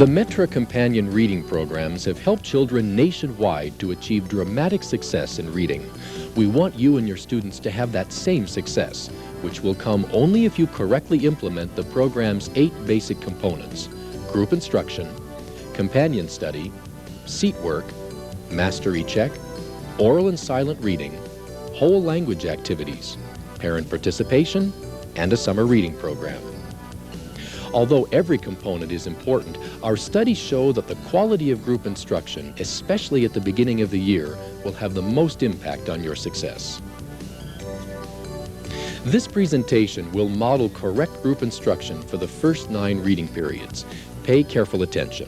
The Metra companion reading programs have helped children nationwide to achieve dramatic success in reading. We want you and your students to have that same success, which will come only if you correctly implement the program's 8 basic components: group instruction, companion study, seat work, mastery check, oral and silent reading, whole language activities, parent participation, and a summer reading program. Although every component is important, our studies show that the quality of group instruction, especially at the beginning of the year, will have the most impact on your success. This presentation will model correct group instruction for the first 9 reading periods. Pay careful attention.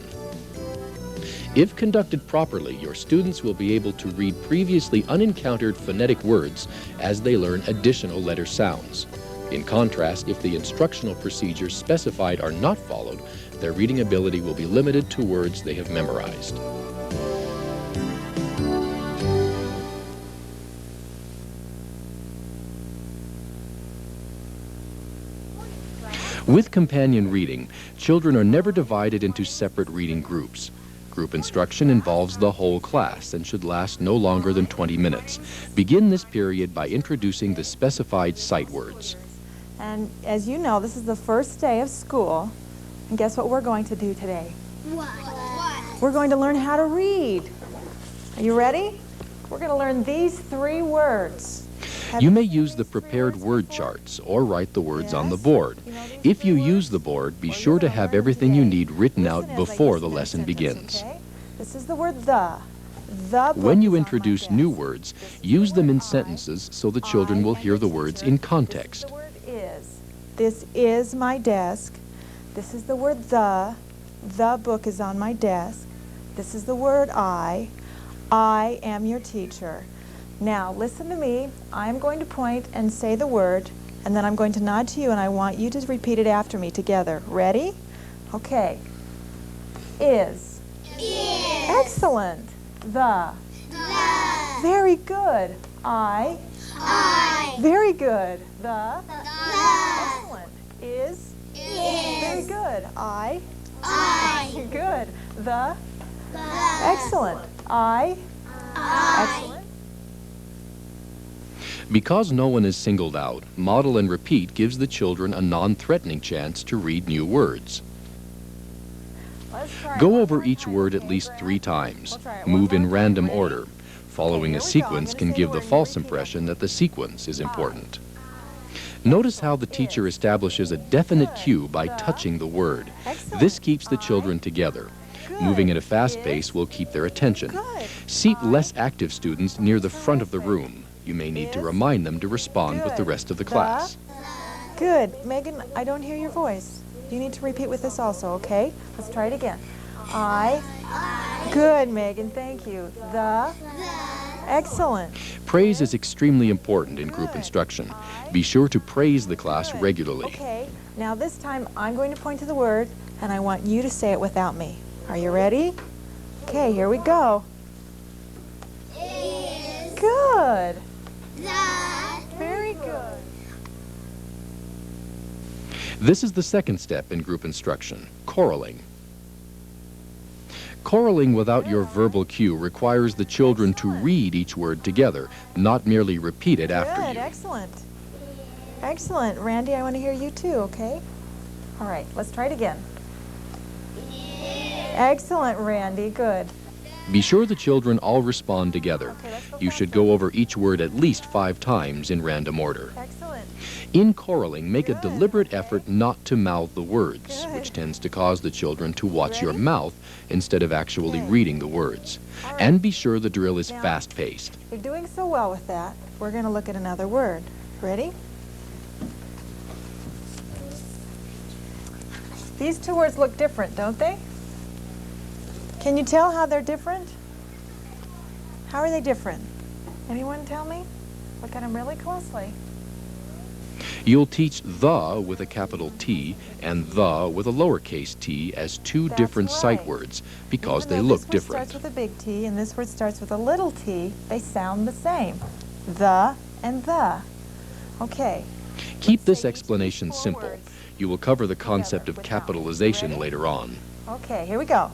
If conducted properly, your students will be able to read previously unencountered phonetic words as they learn additional letter sounds. In contrast, if the instructional procedures specified are not followed, their reading ability will be limited to words they have memorized. With companion reading, children are never divided into separate reading groups. Group instruction involves the whole class and should last no longer than 20 minutes. Begin this period by introducing the specified sight words. And as you know, this is the first day of school. And guess what we're going to do today? What? We're going to learn how to read. Are you ready? We're going to learn these 3 words. You may use the prepared word charts or write the words on the board. If you use the board, be sure to have everything you need written out before the lesson begins. This is the word the. When you introduce new words, use them in sentences so the children will hear the words in context. The word is. This is my desk. This is the word the. The book is on my desk. This is the word I. I am your teacher. Now, listen to me. I'm going to point and say the word, and then I'm going to nod to you, and I want you to repeat it after me together. Ready? Okay. Is. Is. Excellent. The. Very good. I. Very good. The. Excellent. Is. Very good. I. Good. The. Excellent. I. Excellent. Because no one is singled out, model and repeat gives the children a non-threatening chance to read new words. Go over each word at least 3 times. Move in random order. Following a sequence can give the false impression that the sequence is important. Notice how the teacher establishes a definite cue by touching the word. This keeps the children together. Moving at a fast pace will keep their attention. Seat less active students near the front of the room. You may need to remind them to respond with the rest of the class. Good. Megan, I don't hear your voice. You need to repeat with this also, okay? Let's try it again. I. Good, Megan. Thank you. The. Excellent. Praise is extremely important in group instruction. Be sure to praise the class regularly. Okay. Now this time I'm going to point to the word, and I want you to say it without me. Are you ready? Okay, here we go. Is. Good. The. Very good. This is the second step in group instruction, choraling. Choraling without your verbal cue requires the children to read each word together, not merely repeat it after Good. you. Excellent. Excellent. Randy, I want to hear you too, okay? All right, let's try it again. Excellent, Randy. Good. Be sure the children all respond together. Okay, let's go You should go over each word at least 5 times in random order. Excellent. In choraling, make a Good, deliberate okay. effort not to mouth the words, Good. which tends to cause the children to watch your Ready? mouth instead of actually Okay. reading the words. All right. And be sure the drill is Now- fast-paced. You're doing so well with that. We're going to look at another word. Ready? These 2 words look different, don't they? Can you tell how they're different? How are they different? Anyone tell me? Look at them really closely. You'll teach the with a capital T and the with a lowercase t as 2 That's different sight right. words because Even they though look this word different. starts with a big T and this word starts with a little t, they sound the same. The and the. Okay. Keep Let's this say each of these explanation 4 simple. words You will cover the concept of without me. capitalization Ready? later on. Okay, here we go.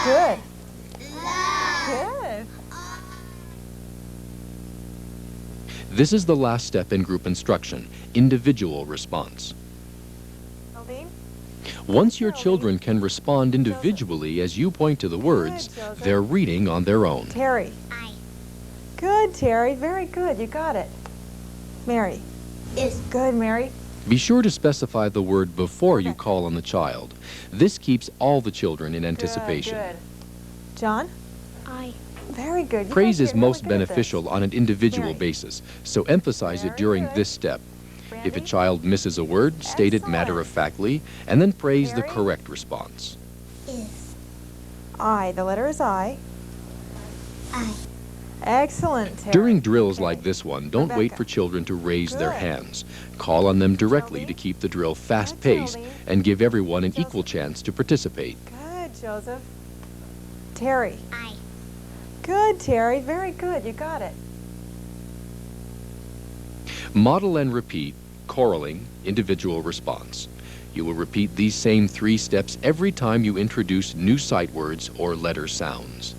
Good. Good. This is the last step in group instruction, individual response. Geraldine? Once your children can respond individually as you point to the words, Joseph. they're reading on their own. Terry. I. Good, Terry. Very good. You got it. Mary. Is. Good, Mary. Be sure to specify the word before you call on the child. This keeps all the children in anticipation. Good, good. John? I. Very good. You Praise guys are is getting most really good at this. beneficial on an individual Mary. basis, so emphasize it Very during good. this step. If a Brandy? child misses a word, state it Excellent. matter-of-factly, and then praise the Mary? correct response. Is. I. The letter is I. I. Excellent, Terry. During drills Okay. like this one, don't wait Rebecca. for children to raise their Good. hands. Call on them directly Geraldine? to keep the drill fast-paced Geraldine. and give everyone an equal Joseph. chance to participate. Good, Joseph. Terry. I. Good, Terry. Very good. You got it. Model and repeat, choraling, individual response. You will repeat these same 3 steps every time you introduce new sight words or letter sounds.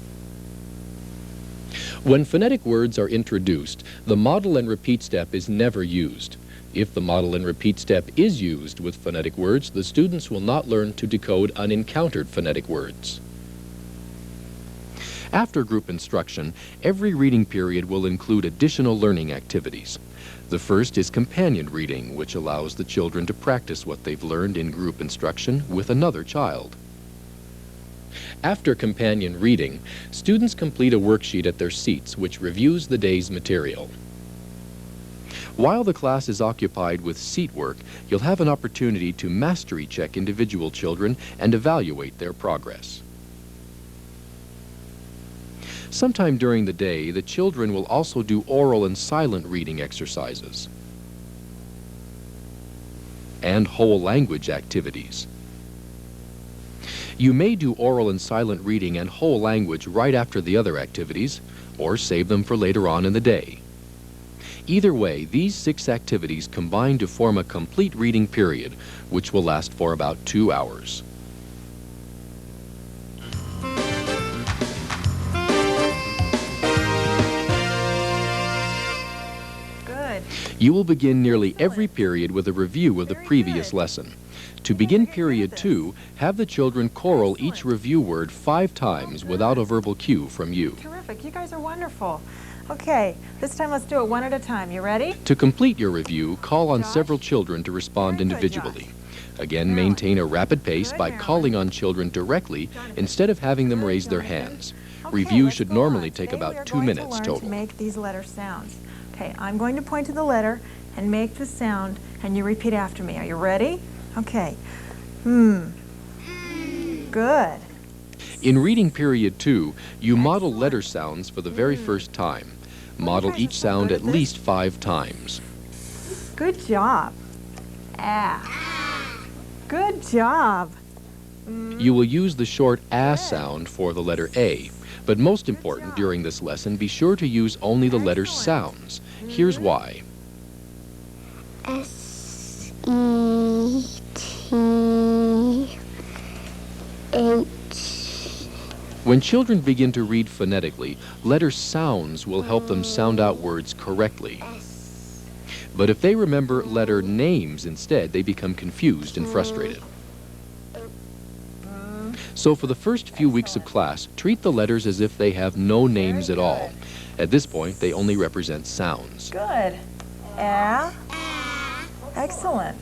When phonetic words are introduced, the model and repeat step is never used. If the model and repeat step is used with phonetic words, the students will not learn to decode unencountered phonetic words. After group instruction, every reading period will include additional learning activities. The first is companion reading, which allows the children to practice what they've learned in group instruction with another child. After companion reading, students complete a worksheet at their seats which reviews the day's material. While the class is occupied with seat work, you'll have an opportunity to mastery check individual children and evaluate their progress. Sometime during the day, the children will also do oral and silent reading exercises and whole language activities. You may do oral and silent reading and whole language right after the other activities, or save them for later on in the day. Either way, these 6 activities combine to form a complete reading period, which will last for about 2 hours. Good. You will begin nearly every period with a review of the previous lesson. To begin period 2, have the children choral each review word 5 times without a verbal cue from you. Terrific. You guys are wonderful. Okay, this time let's do it one at a time. You ready? To complete your review, call on Josh? several children to respond Very good, individually. Again, Marilyn. maintain a rapid pace Good, by Marilyn. calling on children directly Jonathan. instead of having them Good, raise their Jonathan. hands. Okay, Review let's should go normally on. take Today we about are 2 going minutes to learn total. to make these letter sounds. Okay, I'm going to point to the letter and make the sound, and you repeat after me. Are you ready? Okay. Good. In reading period 2, you model letter sounds for the very first time. Model guys each are so sound good at at this. least 5 times. Good job. Ah. Good job. You will use the short ah sound for the letter A, but most important during this lesson, be sure to use only the letter sounds. Here's why. S. E. T. H. When children begin to read phonetically, letter sounds will help them sound out words correctly. S. But if they remember letter names instead, they become confused and frustrated. So for the first few weeks of class, treat the letters as if they have no names at all. At this point, they only represent sounds. Good. Ah. Excellent.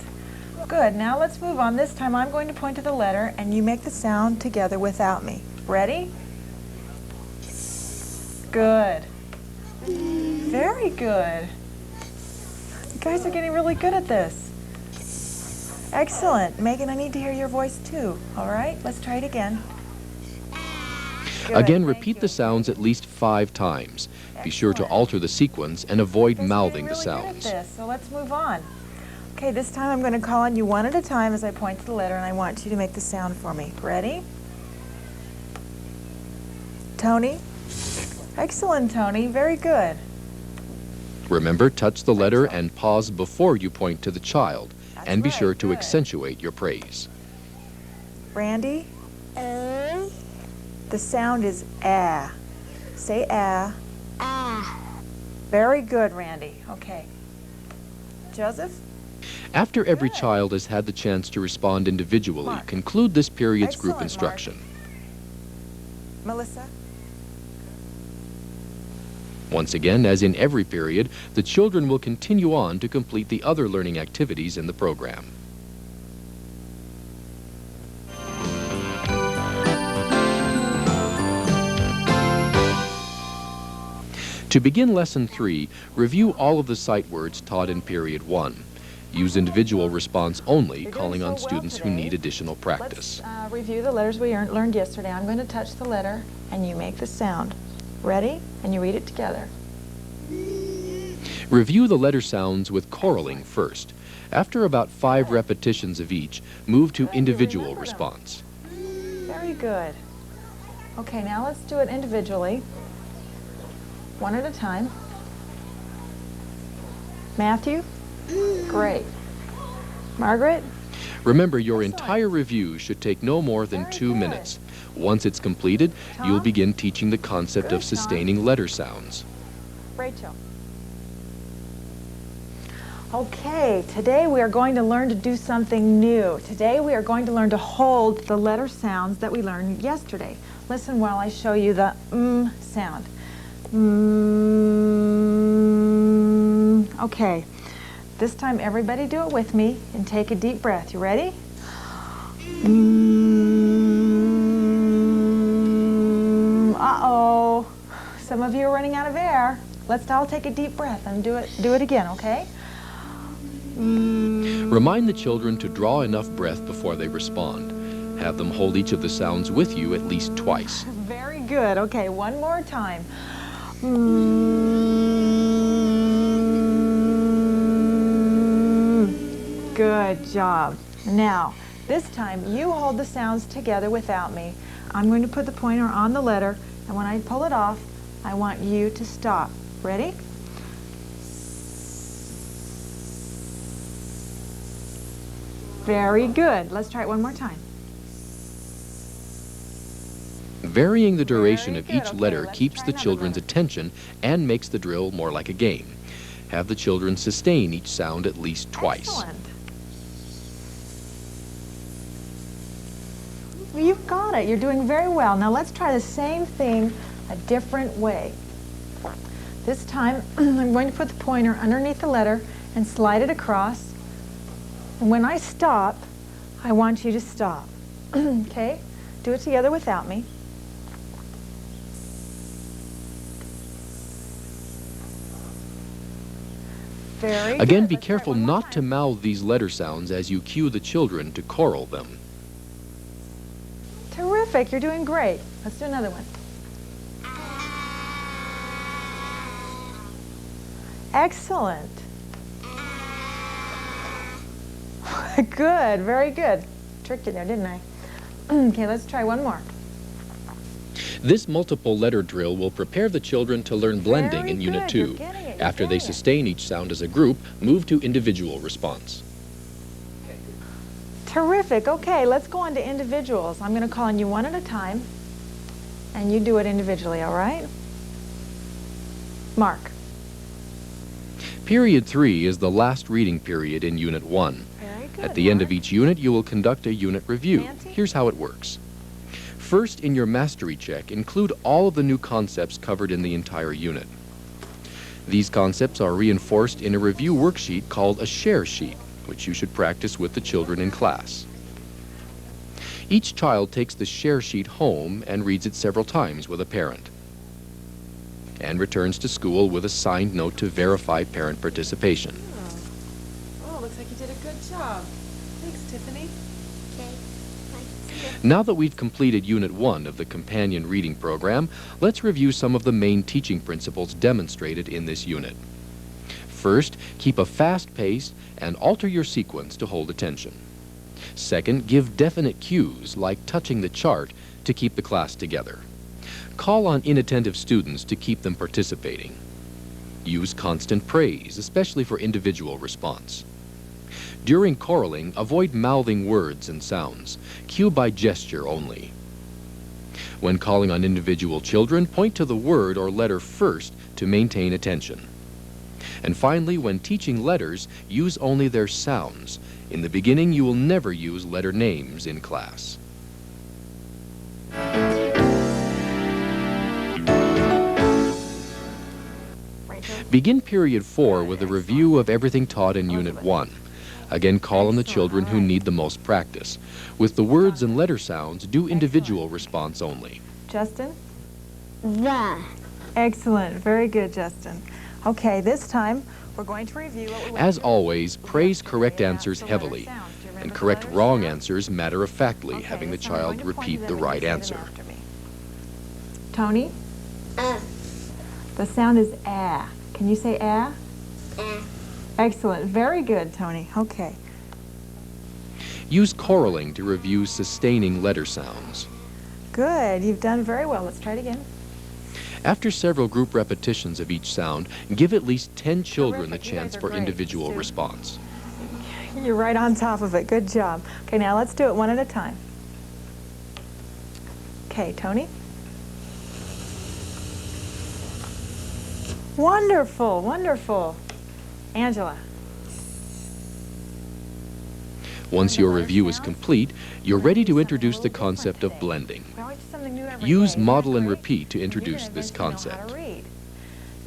Good. Now let's move on. This time I'm going to point to the letter and you make the sound together without me. Ready? Good. Very good. You guys are getting really good at this. Excellent. Megan, I need to hear your voice too. All right? Let's try it again. Good. Again, Thank repeat you. the sounds at least 5 times. Be sure to Excellent. alter the sequence and avoid You guys are mouthing the getting really good sounds. at this, so let's move on. Okay, this time I'm going to call on you one at a time as I point to the letter, and I want you to make the sound for me. Ready? Tony? Excellent, Tony. Very good. Remember, touch the letter and pause before you point to the child, That's and be right, sure to good. accentuate your praise. Randy, A. the sound is ah. Say ah. Ah. Very good, Randy. Okay. Joseph? After every Good. child has had the chance to respond individually, Mark. conclude this period's group Excellent, Mark. instruction. Melissa? Once again, as in every period, the children will continue on to complete the other learning activities in the program. To begin Lesson 3, review all of the sight words taught in Period 1. Use individual response only, You're doing calling so on well students who today. need additional practice. Let's review the letters we learned yesterday. I'm going to touch the letter, and you make the sound. Ready? And you read it together. Review the letter sounds with choraling first. After about 5 repetitions of each, move to Good, you individual remember them. response. Very good. Okay, now let's do it individually. One at a time. Matthew? Great. Margaret? Remember, your Excellent. entire review should take no more than Very 2 good. minutes. Once it's completed, you'll Tom? begin teaching the concept Good, of Tom. sustaining letter sounds. Rachel. Okay, today we are going to learn to do something new. Today we are going to learn to hold the letter sounds that we learned yesterday. Listen while I show you the sound. Okay, this time everybody do it with me and take a deep breath. You ready? Uh-oh, some of you are running out of air. Let's all take a deep breath and do it again, okay? Remind the children to draw enough breath before they respond. Have them hold each of the sounds with you at least twice. Very good. Okay, one more time. Good job. Now, this time you hold the sounds together without me. I'm going to put the pointer on the letter, and when I pull it off, I want you to stop. Ready? Very good. Let's try it one more time. Varying the duration Very of good. each Okay, letter let's keeps try the another children's one. attention and makes the drill more like a game. Have the children sustain each sound at least twice. Excellent. You've got it. You're doing very well. Now let's try the same thing a different way. This time, I'm going to put the pointer underneath the letter and slide it across. And when I stop, I want you to stop. Okay? Do it together without me. Very Again, good. be Let's try it careful one more not to time. mouth these letter sounds as you cue the children to choral them. Terrific. You're doing great. Let's do another one. Excellent. Good. Very good. Tricked you there, didn't I? Okay, let's try one more. This multiple letter drill will prepare the children to learn blending Very in Unit good. You're 2. getting it. You're After they getting it. sustain each sound as a group, move to individual response. Terrific. Okay, let's go on to individuals. I'm going to call on you one at a time, and you do it individually, all right? Mark. Period 3 is the last reading period in Unit 1. Very good. At the end of Mark. each unit, you will conduct a unit review. Nancy? Here's how it works. First, in your mastery check, include all of the new concepts covered in the entire unit. These concepts are reinforced in a review worksheet called a share sheet, which you should practice with the children in class. Each child takes the share sheet home and reads it several times with a parent, and returns to school with a signed note to verify parent participation. Oh, looks like you did a good job. Thanks, Tiffany. Now that we've completed Unit 1 of the Companion Reading Program, let's review some of the main teaching principles demonstrated in this unit. First, keep a fast pace and alter your sequence to hold attention. Second, give definite cues, like touching the chart, to keep the class together. Call on inattentive students to keep them participating. Use constant praise, especially for individual response. During choraling, avoid mouthing words and sounds. Cue by gesture only. When calling on individual children, point to the word or letter first to maintain attention. And finally, when teaching letters, use only their sounds. In the beginning, you will never use letter names in class. Begin period 4 with a review of everything taught in Unit 1. Again, call on the children who need the most practice. With the words and letter sounds, do individual response only. Justin? The. Excellent. Very good, Justin. Okay, this time we're going to review what we went As through. always, praise correct Okay, answers that's the letter heavily, sounds. Do you remember and the correct letter wrong sounds? answers matter-of-factly, Okay, having the this time I'm child going to point repeat to the them and right you say them answer. after me. Tony? Uh. The sound is ah. Can you say ah? Excellent. Very good, Tony. Okay. Use choraling to review sustaining letter sounds. Good. You've done very well. Let's try it again. After several group repetitions of each sound, give at least 10 children the Terrific. You guys chance are for great. individual Stu. response. You're right on top of it. Good job. Okay, now let's do it one at a time. Okay, Tony? Wonderful, wonderful. Angela? Once your review is complete, you're ready to introduce the concept of blending. We always do something new every Use day. model and Great. repeat to You're introduce gonna this eventually know how concept. to read.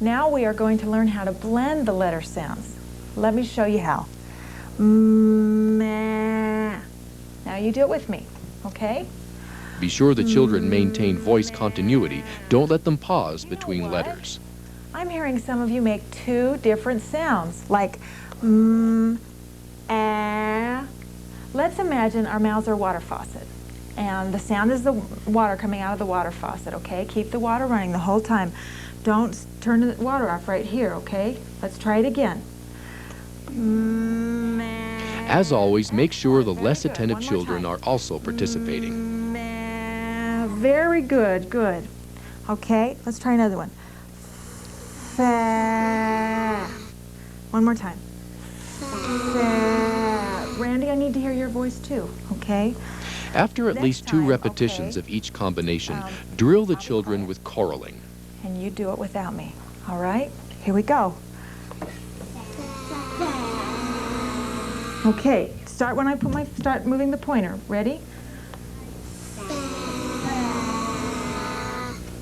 Now we are going to learn how to blend the letter sounds. Let me show you how. Meh. Now you do it with me, okay? Be sure the children maintain voice continuity. Don't let them pause between what? letters. I'm hearing some of you make two different sounds, like ah. Let's imagine our mouths are a water faucet, and the sound is the water coming out of the water faucet, okay? Keep the water running the whole time. Don't turn the water off right here, okay? Let's try it again. As always, make sure the Very less good. attentive One more children time. are also participating. Very good, good. Okay, let's try another one. Fa. One more time. Fa. Randy, I need to hear your voice too, okay? After at Next least 2 time, repetitions okay. of each combination, drill the children with choraling. And you do it without me, all right? Here we go. Okay, start when I start moving the pointer. Ready?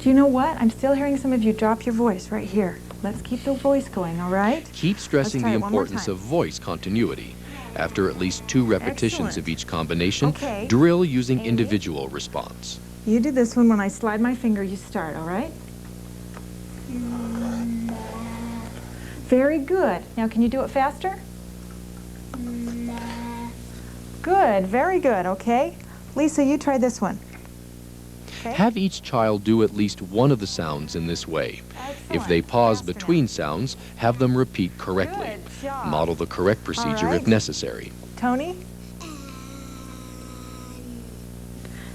Do you know what? I'm still hearing some of you drop your voice right here. Let's keep the voice going, all right? Keep stressing try the it one more importance time. of voice continuity. After at least 2 repetitions Excellent. of each combination, Okay. drill using Amy? individual response. You do this one. When I slide my finger, you start, all right? Very good. Now, can you do it faster? Good, very good, okay? Lisa, you try this one. Okay? Have each child do at least one of the sounds in this way. If they Excellent. pause Faster between now. sounds, have them repeat correctly. Good job. Model the correct procedure right. if necessary. Tony?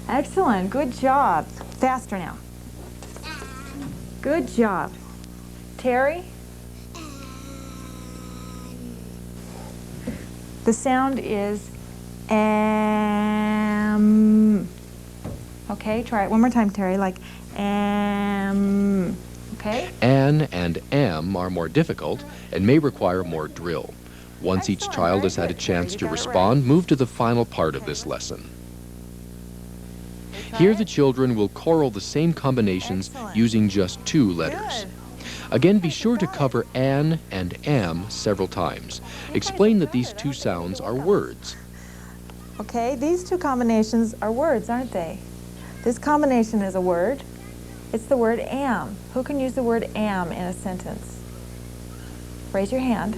Excellent, good job. Faster now. Good job. Terry? The sound is am. Okay, try it one more time, Terry, like am. Okay? An and am are more difficult and may require more drill. Once each Excellent, child very has had a good, Terry. chance You to got it right. respond, move to the final part of this lesson. Try Here it. the children will choral the same combinations Excellent. using just 2 letters. Good. Again, be sure to cover an and am several times. Explain that these 2 sounds are words. Okay, these 2 combinations are words, aren't they? This combination is a word. It's the word am. Who can use the word am in a sentence? Raise your hand.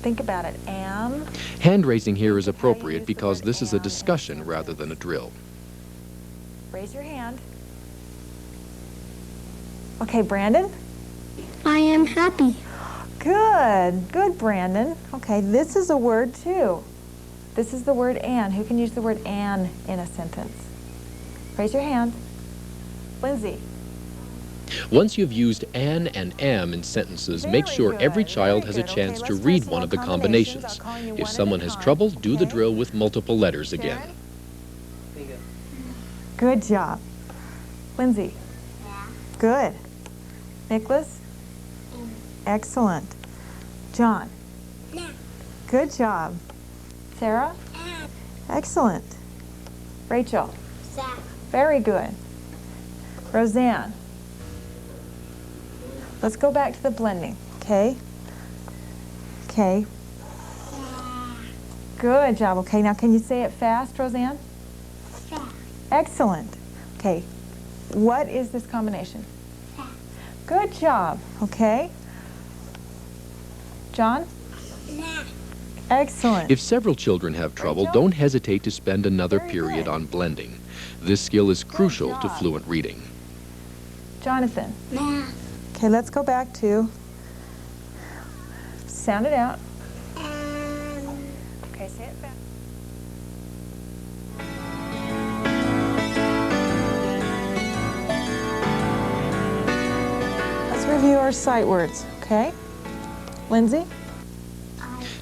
Think about it. Am. Hand raising here is appropriate use the because word this is a am in a discussion rather than a drill. Raise your hand. Okay, Brandon. I am happy. Good. Good, Brandon. Okay, this is a word too. This is the word an. Who can use the word an in a sentence? Raise your hand. Lindsay. Once you've used an and am in sentences, make sure every child has a chance to read one of the combinations. If someone has trouble, do the drill with multiple letters again. Good job. Lindsay? Good. Nicholas? Excellent. John? Good job. Sarah? Excellent. Rachel? Very good. Roseanne? Let's go back to the blending, okay? Okay. Good job. Okay, now can you say it fast, Roseanne? Excellent. Okay. What is this combination? Good job. Okay. John? Excellent. If several children have trouble, don't hesitate to spend another period on blending. This skill is crucial to fluent reading. Jonathan? Okay, let's go back to sound it out. Okay, say it fast. Let's review our sight words, okay? Lindsay?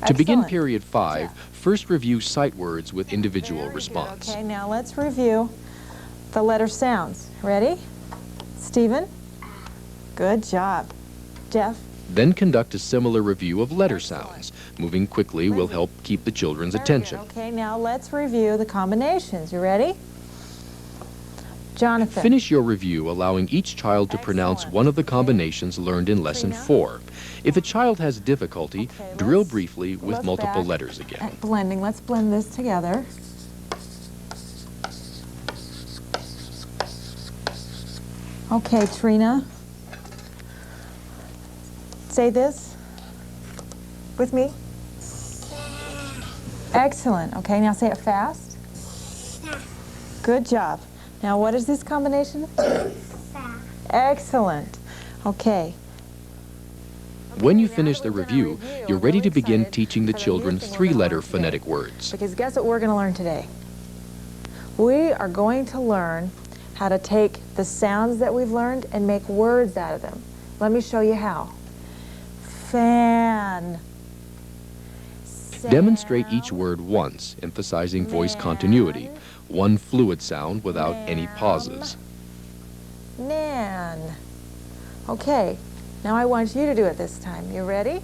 To begin Excellent. period 5, first review sight words with individual response. Okay, now let's review the letter sounds. Ready? Stephen? Good job. Jeff? Then conduct a similar review of letter sounds. Moving quickly will help keep the children's attention. Okay, now let's review the combinations. You ready? Jonathan? Finish your review, allowing each child to pronounce one of the combinations learned in Lesson 4. If a child has difficulty, drill briefly with multiple letters again. At blending, let's blend this together. Okay, Trina. Say this with me. Excellent. Okay, now say it fast. Good job. Now, what is this combination? Excellent. Okay. When you finish the review, you're ready to begin teaching the children 3-letter phonetic words. Because guess what we're going to learn today? We are going to learn how to take the sounds that we've learned and make words out of them. Let me show you how. Fan. Demonstrate each word once, emphasizing voice continuity. One fluid sound without any pauses. Nan. Okay, now I want you to do it this time. You ready?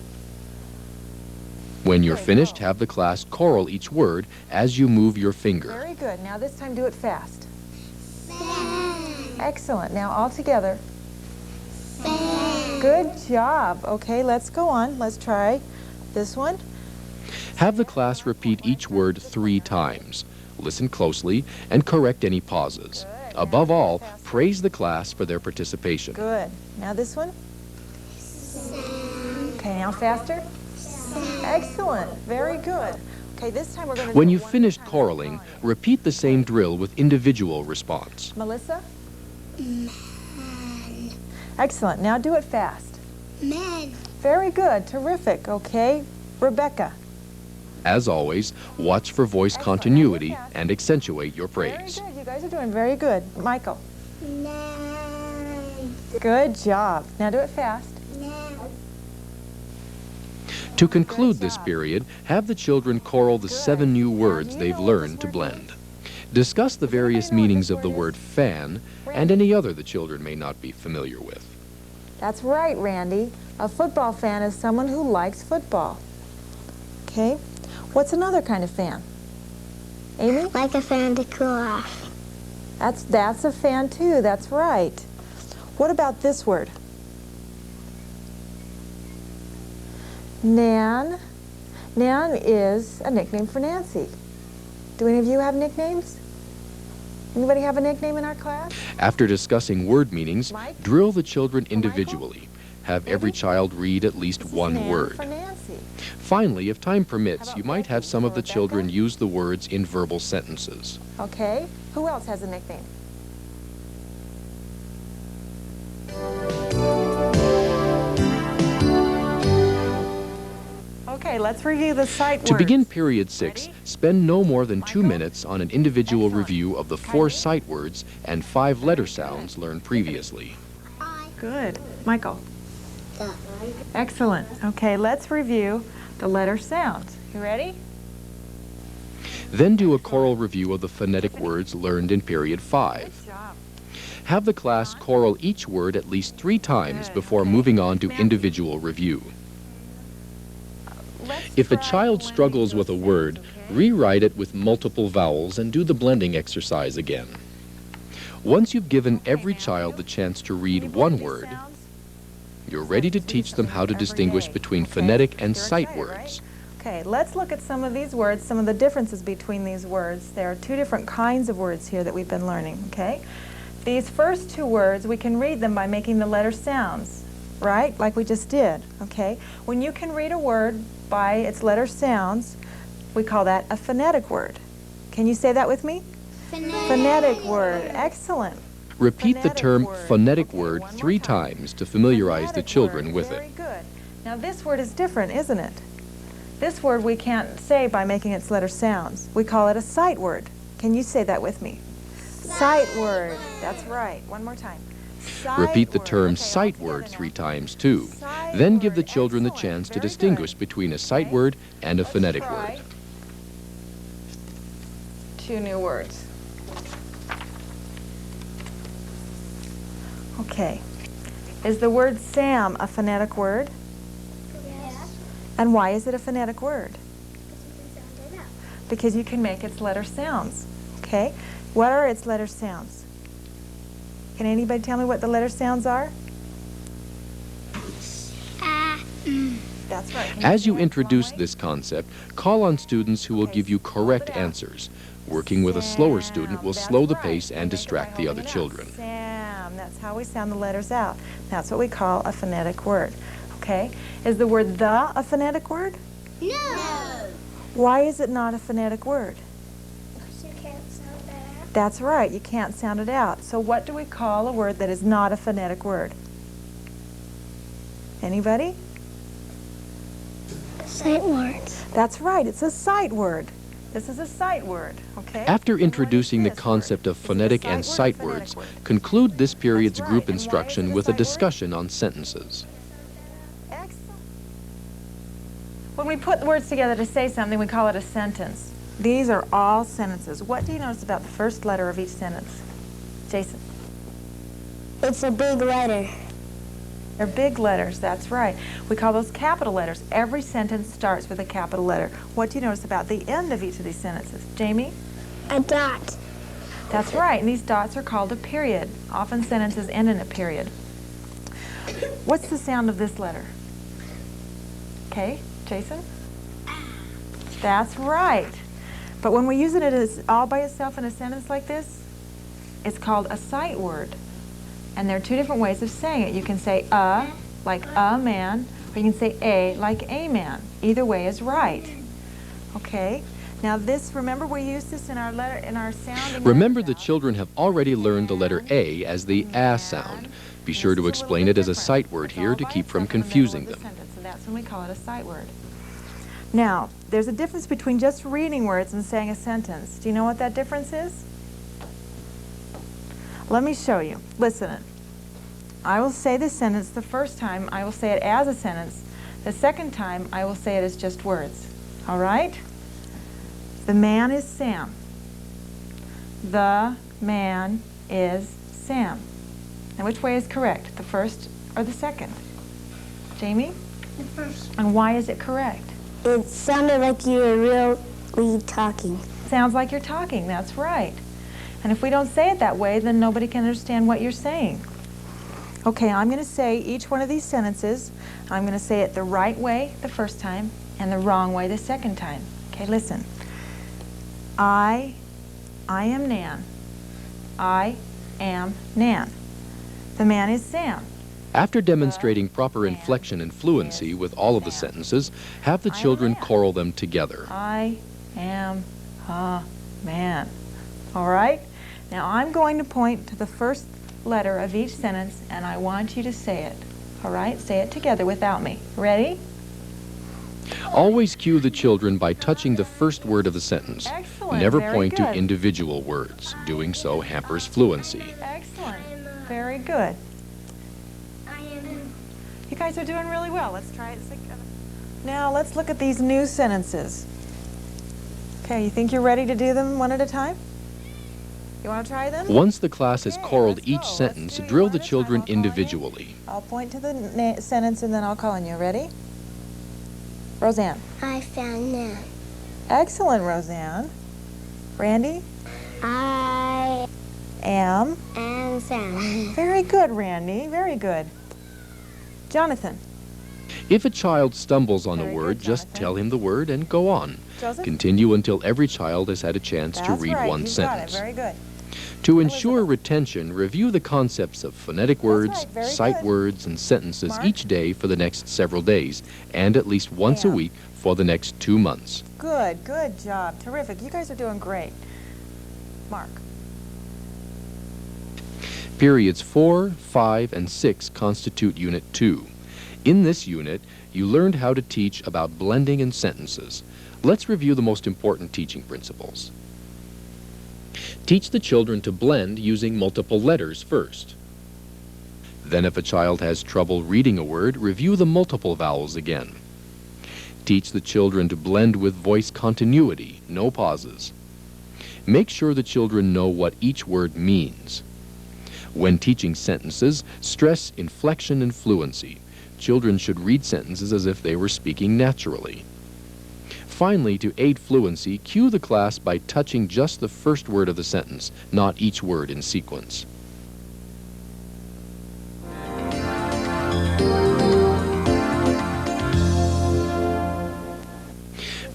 When you're finished, have the class choral each word as you move your finger. Very good. Now this time do it fast. Excellent. Now all together. Good job. Okay, let's go on. Let's try this one. Have the class repeat each word 3 times. Listen closely and correct any pauses. Above all, praise the class for their participation. Good. Now this one. Okay, now faster. Excellent. Very good. Okay, this time we're going to When you've finished choraling, repeat the same drill with individual response. Melissa? Excellent. Now do it fast. Very good. Terrific. Okay. Rebecca? As always, watch for voice continuity and accentuate your praise. Very good. You guys are doing very good. Michael? Good job. Now do it fast. To conclude this period, have the children choral the 7 new words they've learned to blend. Discuss the various meanings of the word fan and any other the children may not be familiar with. That's right, Randy. A football fan is someone who likes football. Okay. What's another kind of fan? Amy? Like a fan to cool off. That's a fan too. That's right. What about this word? Nan. Nan is a nickname for Nancy. Do any of you have nicknames? Anybody have a nickname in our class? After discussing word meanings, drill the children individually. Have every child read at least one word. For Nancy. Finally, if time permits, you might have some of the children use the words in verbal sentences. Okay. Who else has a nickname? Okay, let's review the sight words. To begin period 6, spend no more than 2 minutes on an individual review of the 4 sight words and 5 letter sounds learned previously. Good. Michael. The. Excellent. Okay, let's review the letter sounds. You ready? Then do a choral review of the phonetic words learned in period 5. Good job. Have the class choral each word at least 3 times before moving on to individual review. If a child struggles with a word, rewrite it with multiple vowels and do the blending exercise again. Once you've given every child the chance to read one word, you're ready to teach them how to distinguish between phonetic and sight words. Okay, let's look at some of these words, some of the differences between these words. There are 2 different kinds of words here that we've been learning, okay? These first 2 words, we can read them by making the letter sounds, right? Like we just did, okay? When you can read a word by its letter sounds, we call that a phonetic word. Can you say that with me? Phonetic word. Excellent. Repeat the term phonetic Okay, word one more 3 time. times to familiarize the Phonetic children word. with Very it. good. Now this word is different, isn't it? This word we can't say by making its letter sounds. We call it a sight word. Can you say that with me? Sight word. That's right. One more time. Sight Repeat the word. term Okay, sight all together word now. 3 times too. Sight Then give the word. children the Excellent. chance to Very distinguish good. between a sight Okay. word and a Let's phonetic try word. 2 new words. Okay. Is the word Sam a phonetic word? Yes. And why is it a phonetic word? Because you can make its letter sounds. Okay? What are its letter sounds? Can anybody tell me what the letter sounds are? That's right. Can As say you it one introduce way? this concept, call on students who will Okay, give you hold correct it out. answers. Working with a slower student will Sam, slow the that's right. pace and We make it by distract the other holding it out. children. Sam, that's how we sound the letters out. That's what we call a phonetic word. Okay? Is the word the a phonetic word? No. Why is it not a phonetic word? You can't sound that. That's right, you can't sound it out. So what do we call a word that is not a phonetic word? Anybody? Sight words. That's right, it's a sight word. This is a sight word, okay? After And what is introducing the this concept word? of Is it a phonetic sight and word or sight phonetic words, word? conclude this period's That's group right. And why is instruction it a with a sight word? discussion on sentences. Excellent. When we put the words together to say something, we call it a sentence. These are all sentences. What do you notice about the first letter of each sentence? Jason? It's a big letter. They're big letters, that's right. We call those capital letters. Every sentence starts with a capital letter. What do you notice about the end of each of these sentences? Jamie? A dot. That's right, and these dots are called a period. Often sentences end in a period. What's the sound of this letter? Okay, Jason? That's right. But when we use it as all by itself in a sentence like this, it's called a sight word. And there are 2 different ways of saying it. You can say like a man, or you can say a, like a man. Either way is right. Okay? Now this, remember we used this in our letter, in our sounding. Remember, the children have already learned the letter A as the A sound. Be sure to explain it as a sight word here to keep from confusing them. So that's when we call it a sight word. Now, there's a difference between just reading words and saying a sentence. Do you know what that difference is? Let me show you. Listen. I will say this sentence the first time. I will say it as a sentence. The second time, I will say it as just words. All right? The man is Sam. The man is Sam. Now, which way is correct? The first or the second? Jamie? The first. And why is it correct? It sounded like you were really talking. Sounds like you're talking. That's right. And if we don't say it that way, then nobody can understand what you're saying. Okay, I'm going to say each one of these sentences. I'm going to say it the right way the first time and the wrong way the second time. Okay, listen. I am Nan. I am Nan. The man is Sam. After demonstrating proper inflection and fluency with all of the sentences, have the children choral them together. I am a man. All right? Now I'm going to point to the first letter of each sentence, and I want you to say it. All right? Say it together without me. Ready? Always cue the children by touching the first word of the sentence. Excellent. Never Very point to good. individual words. Doing so hampers fluency. Excellent. Very good. You guys are doing really well. Let's try it together. Now let's look at these new sentences. Okay, you think you're ready to do them one at a time? You want to try them? Once the class has Okay, choraled let's each go. Let's sentence, do drill one the at a time. children I'll call on you. individually. I'll point to the sentence and then I'll call on you. Ready? Roseanne. I found them. Excellent, Roseanne. Randy? I Am. am Sam. Very good, Randy. Very good. Jonathan. If a child stumbles on a Very word, good, just Jonathan. tell him the word and go on. Joseph? Continue until every child has had a chance to That's read right. one You've sentence. Got it. Very good. To ensure Elizabeth. retention, review the concepts of phonetic words, right, very sight good. words, and sentences Mark? each day for the next several days, and at least once a Am. week for the next 2 months. Good. Good job. Terrific. You guys are doing great. Mark. Periods 4, 5, and 6 constitute Unit 2. In this unit, you learned how to teach about blending in sentences. Let's review the most important teaching principles. Teach the children to blend using multiple letters first. Then if a child has trouble reading a word, review the multiple vowels again. Teach the children to blend with voice continuity, no pauses. Make sure the children know what each word means. When teaching sentences, stress inflection and fluency. Children should read sentences as if they were speaking naturally. Finally, to aid fluency, cue the class by touching just the first word of the sentence, not each word in sequence.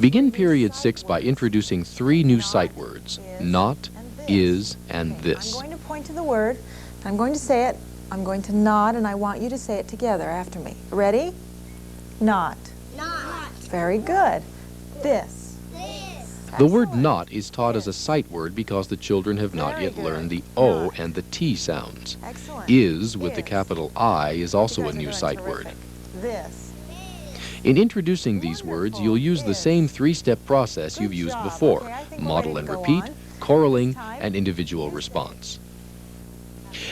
Begin period 6 by introducing 3 new sight words, not, is, and Okay, this. I'm going to point to the word. I'm going to say it. I'm going to nod, and I want you to say it together after me. Ready? Not. Not. Very good. This. This. The word Excellent. not is taught as a sight word because the children have not Very yet good. learned the O Not. and the T sounds. Excellent. Is, with the Is. capital I, is also You a guys are new doing sight word. terrific. This. In introducing these words, you'll use the Is. same 3-step process Good you've used job. before: Okay, I think we're model ready and to go repeat, on. choraling, This time, and individual is response.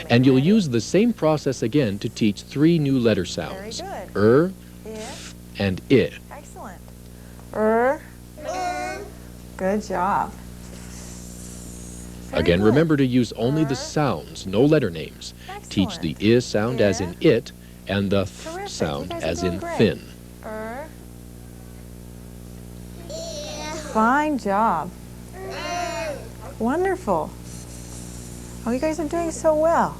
And you'll Ready? use the same process again to teach 3 new letter sounds: good. If, and I. Excellent. Good job. Very Again, good. remember to use only the sounds, no letter names. Teach the I sound as in it and the th Terrific. sound You guys are as doing in great. thin. Fine job. Wonderful. Oh, you guys are doing so well.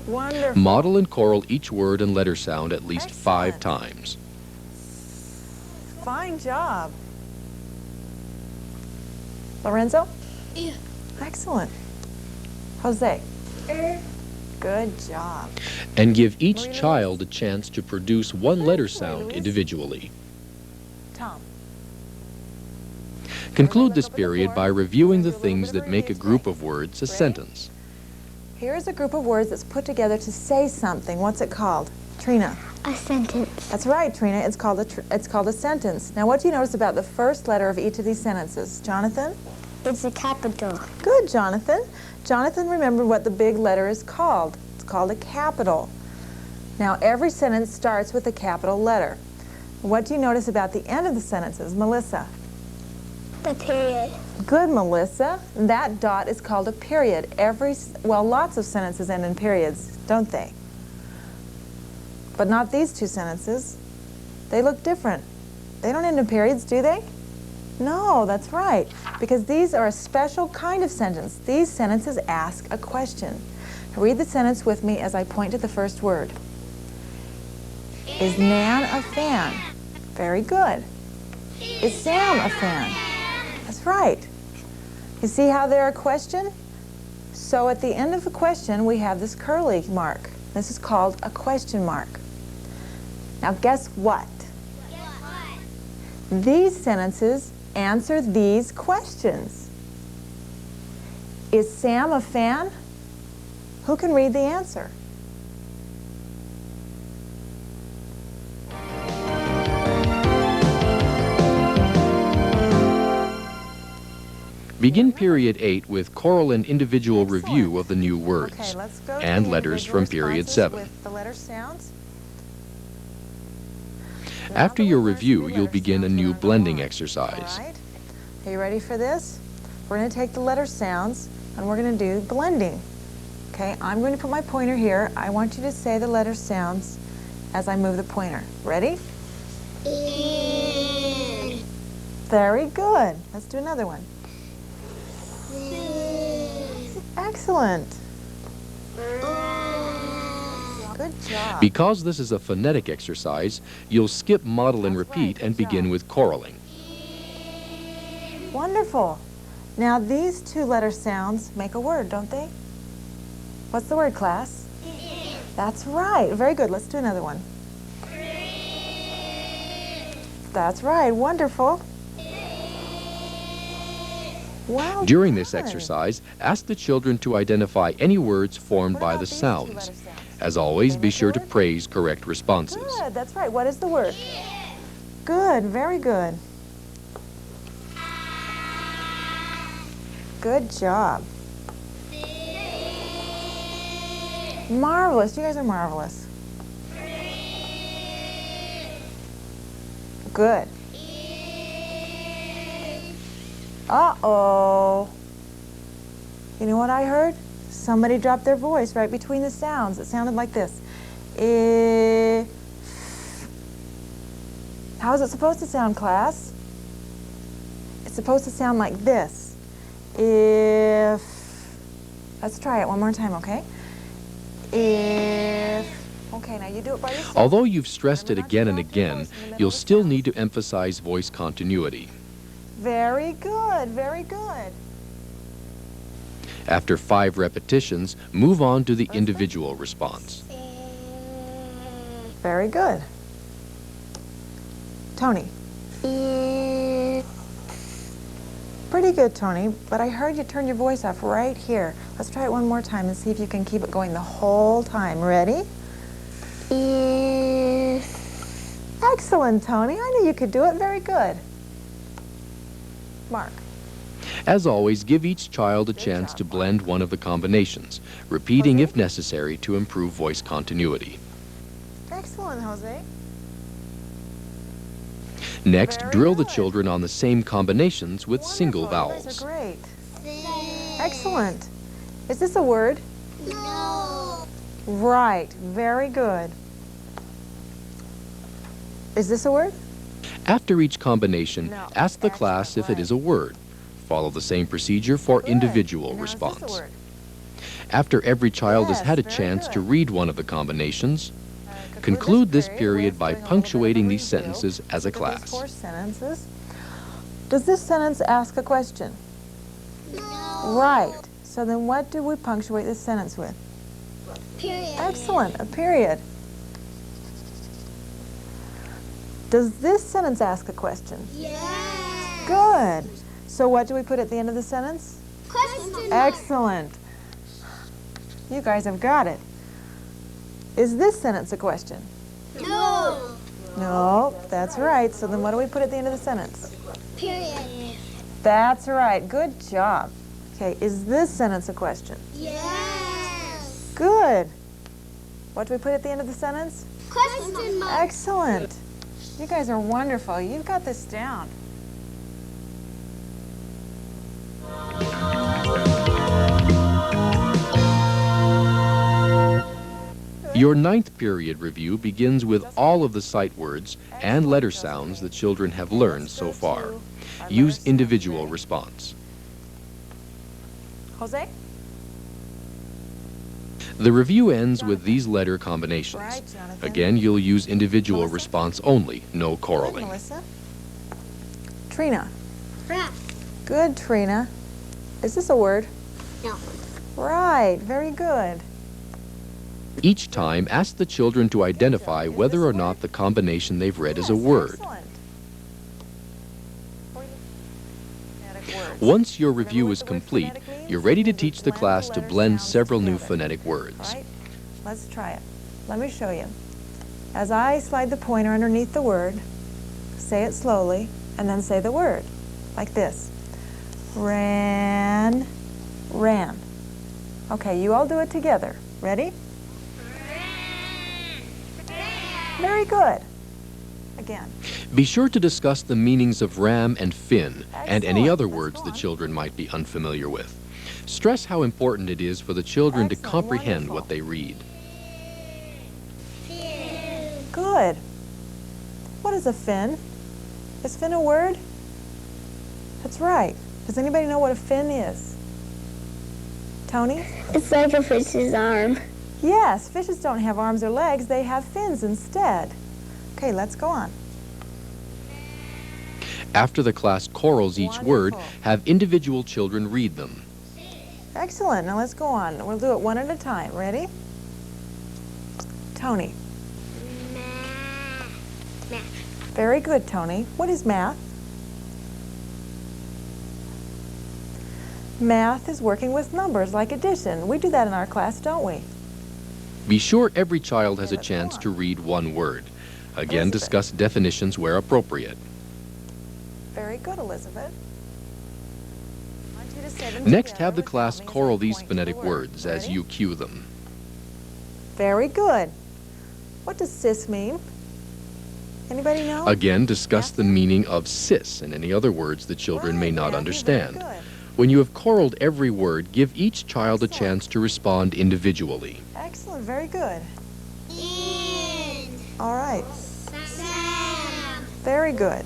Wonderful. Model and choral each word and letter sound at least 5 Excellent. times. Fine job. Lorenzo? Yeah. Excellent. Jose? Good job. And give each Marie Louise? child a chance to produce one letter Marie sound Louise? individually. Tom? Conclude look this up at the period board. by reviewing We're the gonna do a little things bit of that make a review group today. of words a Ready? sentence. Here's a group of words that's put together to say something. What's it called? Trina? A sentence. That's right, Trina. It's called a sentence. Now, what do you notice about the first letter of each of these sentences? Jonathan? It's a capital. Good, Jonathan. Jonathan remembered what the big letter is called. It's called a capital. Now, every sentence starts with a capital letter. What do you notice about the end of the sentences? Melissa? The period. Good, Melissa. That dot is called a period. Lots of sentences end in periods, don't they? But not these 2 sentences. They look different. They don't end in periods, do they? No, that's right, because these are a special kind of sentence. These sentences ask a question. Now read the sentence with me as I point to the first word. Is Nan a fan? Very good. Is Sam a fan? That's right. You see how they're a question? So at the end of the question, we have this curly mark. This is called a question mark. Now guess what? These sentences answer these questions. Is Sam a fan? Who can read the answer? Begin period 8 with choral and individual review of the new words Okay, let's go to and the letters individual from period responses 7. With the letter sounds. After Now your that we've learned review, some you'll letter begin a sounds, new we're gonna go blending on. exercise. All right. Are you ready for this? We're going to take the letter sounds and we're going to do blending. Okay, I'm going to put my pointer here. I want you to say the letter sounds as I move the pointer. Ready? Very good. Let's do another one. Excellent. Good job. Because this is a phonetic exercise, you'll skip model and That's right, repeat good and begin job. with choraling. Wonderful. Now these two letter sounds make a word, don't they? What's the word, class? That's right. Very good. Let's do another one. That's right. Wonderful. Well During this done. exercise, ask the children to identify any words formed What by about the these two sounds. letter sounds? As always, They be make a sure to word? praise correct responses. Good. That's right. What is the word? Good. Very good. Good job. Marvelous. You guys are marvelous. Good. Uh-oh. You know what I heard? Somebody dropped their voice right between the sounds. It sounded like this. How is it supposed to sound, class? It's supposed to sound like this. If. Let's try it one more time, okay? If. Okay, now you do it by yourself. Although you've stressed it Remember not to again and drop your again, voice in the middle you'll of the still sounds. need to emphasize voice continuity. Very good, very good. After 5 repetitions, move on to the Listen. individual response. Very good. Tony. Pretty good, Tony, but I heard you turn your voice off right here. Let's try it one more time and see if you can keep it going the whole time. Ready? Excellent, Tony. I knew you could do it. Very good. Mark. As always, give each child a chance job, to Mark. blend one of the combinations, repeating Jose? if necessary to improve voice continuity. Excellent, Jose. Next, Very drill the good. children on the same combinations with single Wonderful. You vowels. guys are great. Excellent. Is this a word? No. Right. Very good. Is this a word? After each combination, No. ask the class if it Excellent. is a word. Follow the same procedure for Good. individual And now, is this a response. word? After every child has Yes, had a very chance to good. read one of the combinations, Conclude conclude this with period by doing a little bit of a punctuating these review sentences as a for these class. 4 sentences. Does this sentence ask a question? No. Right. So then what do we punctuate this sentence with? Period. Excellent. A period. Does this sentence ask a question? Yes. Good. So what do we put at the end of the sentence? Question mark. Excellent. You guys have got it. Is this sentence a question? No. No, that's right. So then what do we put at the end of the sentence? Period. That's right. Good job. Okay, is this sentence a question? Yes. Good. What do we put at the end of the sentence? Question mark. Excellent. You guys are wonderful. You've got this down. Your 9th period review begins with all of the sight words and letter sounds the children have learned so far. Use individual response. Jose? The review ends with these letter combinations. Right, Jonathan. Again, you'll use individual Melissa? response only, no Good, choraling. Melissa. Trina. Rat. Good, Trina. Is this a word? No. Right. Very good. Each time, ask the children to identify whether or not the combination they've read is a Yes, word. Excellent. Phonetic words. Once your Remember review what is the word complete, phonetic means? you're ready to It means teach the blend class to letter blend sounds several new together. phonetic words. Right? Let's try it. Let me show you. As I slide the pointer underneath the word, say it slowly, and then say the word, like this. ran, ran. Okay, you all do it together. Ready? Very good. Again. Be sure to discuss the meanings of ram and fin and any Excellent. other Let's words go the on. children might be unfamiliar with. Stress how important it is for the children to Excellent. comprehend Wonderful. what they read. Good. What is a fin? Is fin a word? That's right. Does anybody know what a fin is? Tony? It's like a fish's arm. Yes, fishes don't have arms or legs. They have fins instead. Okay, let's go on. After the class corals each word, Wonderful. have individual children read them. Excellent. Now let's go on. We'll do it one at a time. Ready? Tony. Math. Very good, Tony. What is math? Math is working with numbers like addition. We do that in our class, don't we? Be sure every child has a Okay, let's chance go on. to read one word. Again, Elizabeth. discuss definitions where appropriate. Very good, Elizabeth. I want you to say them Next, together have the without class me as I choral these point to phonetic the word. words as Ready? you cue them. Very good. What does sis mean? Anybody know? Again, discuss the meaning of sis and any other words the children may Right, not Randy, understand. very good. When you have choraled every word, give each child a Excellent. chance to respond individually. Excellent, very good. In. All right, Sam. very good.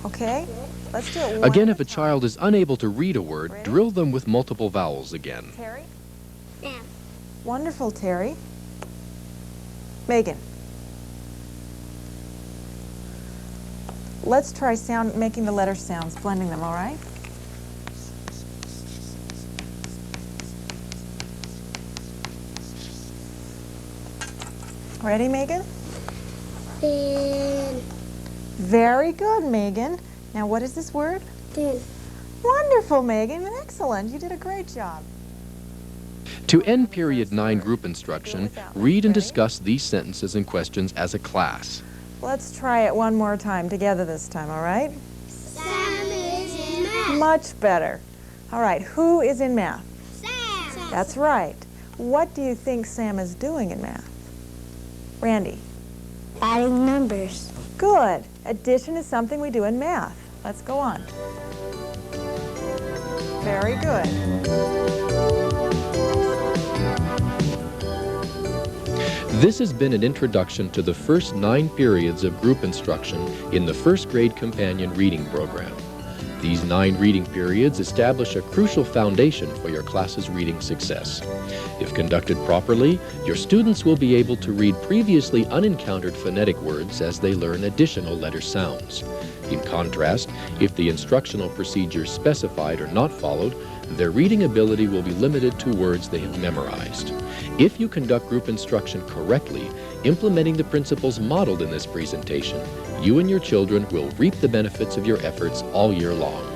Okay, let's do it one Again, at if a time. child is unable to read a word, Ready? drill them with multiple vowels again. Terry? Sam. Wonderful, Terry. Megan? Let's try making the letter sounds, blending them, all right? Ready, Megan? Fin. Very good, Megan. Now, what is this word? Fin. Wonderful, Megan. Excellent. You did a great job. To end Period 9 group instruction, read and discuss these sentences and questions as a class. Let's try it one more time together this time, all right? Sam is in math. Much better. All right, who is in math? Sam. That's right. What do you think Sam is doing in math? Randy? Adding numbers. Good. Addition is something we do in math. Let's go on. Very good. This has been an introduction to the first 9 periods of group instruction in the first grade companion reading program. These 9 reading periods establish a crucial foundation for your class's reading success. If conducted properly, your students will be able to read previously unencountered phonetic words as they learn additional letter sounds. In contrast, if the instructional procedures specified are not followed, their reading ability will be limited to words they have memorized. If you conduct group instruction correctly, implementing the principles modeled in this presentation, you and your children will reap the benefits of your efforts all year long.